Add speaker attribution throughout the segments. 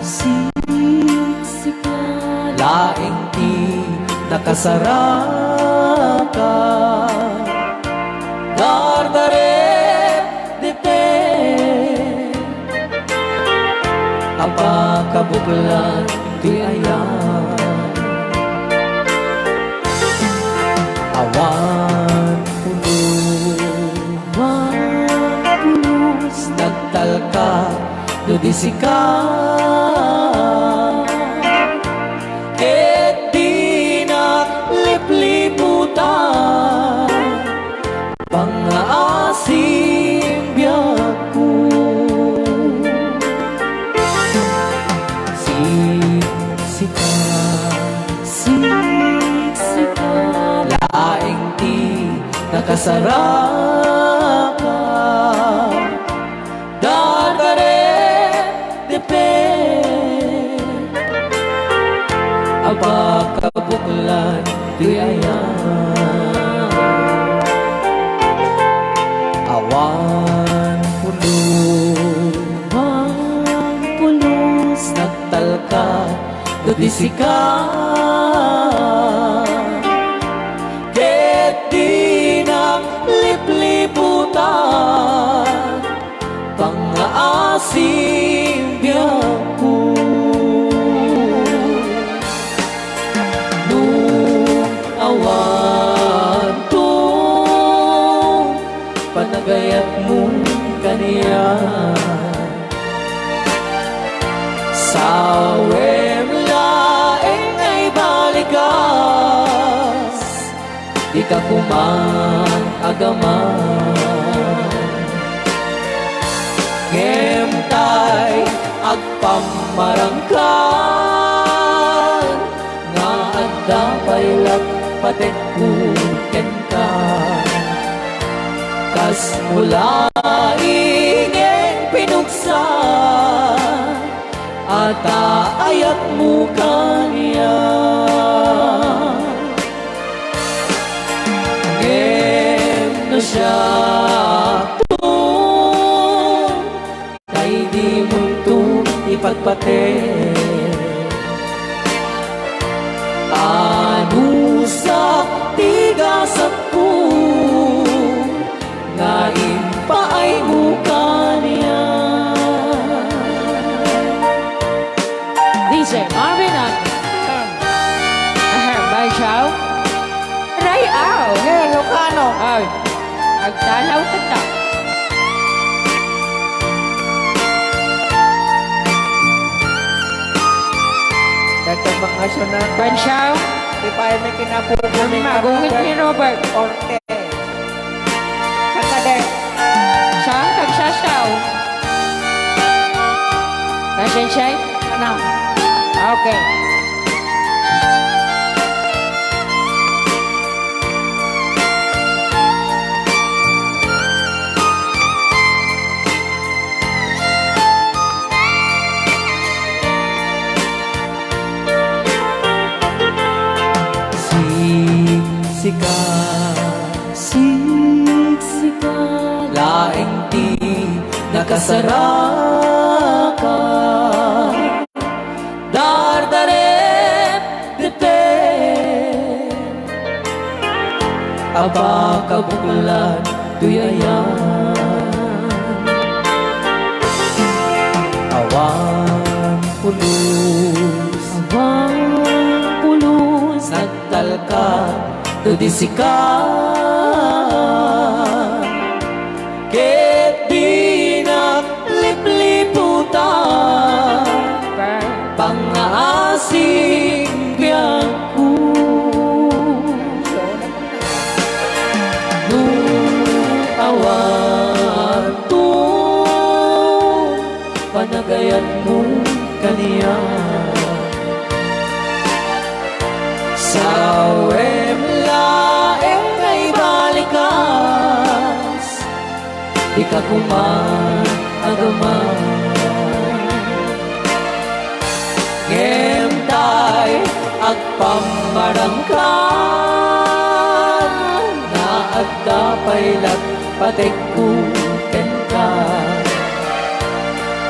Speaker 1: siksika, laing ti nakasaraka, dardaret dite, apa kabuklan ti ayan, awan pulos, nagtalka dudisika, ket di naglipliputan pangaasim biyak ko. Siksika, siksika, laing ti nakasaraka, dardaret depe, apa kabuklan ti ayan, awan pulos, nagtalka dudisika, ket di naglipliputan pangaasim biyak ko. Nung awan to panagayat mo kaniya, sawem laeng ay balikas, di ka kuman agaman, ngemtay agpamarangkan, nga adda paylat patek kuken ka, kas mula ingeng pinuksa, ata ayat mo kaniya, ngem na siya kay di mo ito ipagpate, anusak tigasat ko, nga impaay mo kaniya.
Speaker 2: DJ Marvin at Bay Chow Ray Ao
Speaker 3: Ilocano.
Speaker 2: ay agtalaw kita
Speaker 3: Dagdag mga sunat.
Speaker 2: Ban Chow
Speaker 3: Di pa ay may kinapupo ni
Speaker 2: magungit ni Robert
Speaker 3: Orte. Kakadek.
Speaker 2: siyang kagsasaw Kasin siya?
Speaker 3: Ano?
Speaker 2: Okay.
Speaker 1: Siksika, siksika, laing ti nakasaraka, dardaret dete, apa kabuklan tuyayan, awan pulos, nagtalka dudisika, ket di naglipliputan pangaasim biyak ko. Nung awan to panagayat mo kaniya, sawem laeng ay balikas, di ka kuman agaman, ngemtay agpamarangkan, na agda paylat patek kuken ka,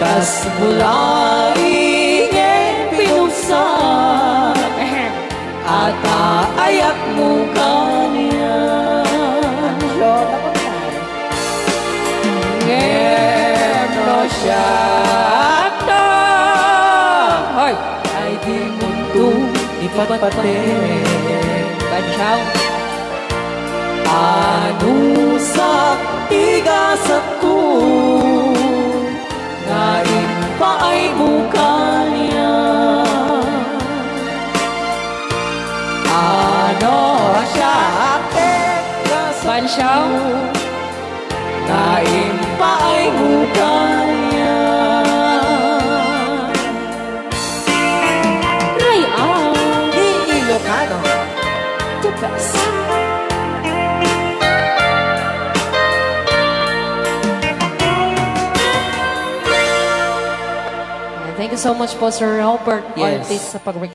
Speaker 1: Kas mulaing pinusa at ayak mo kanya.
Speaker 3: So, naman na.
Speaker 2: Ngeno siya to. Hoy,
Speaker 1: Ay di mundo ipatpate.
Speaker 2: Bansaw.
Speaker 1: Ano sa tigasat ko ngayon pa ay mukanya. Ano siya tigasat
Speaker 2: Bansaw.
Speaker 1: ngayon pa ay mukanya.
Speaker 2: Ray out.
Speaker 3: Ilocano.
Speaker 2: The best. Thank you so much po, Sir Robert
Speaker 1: Yes.
Speaker 2: Ortiz, sa pag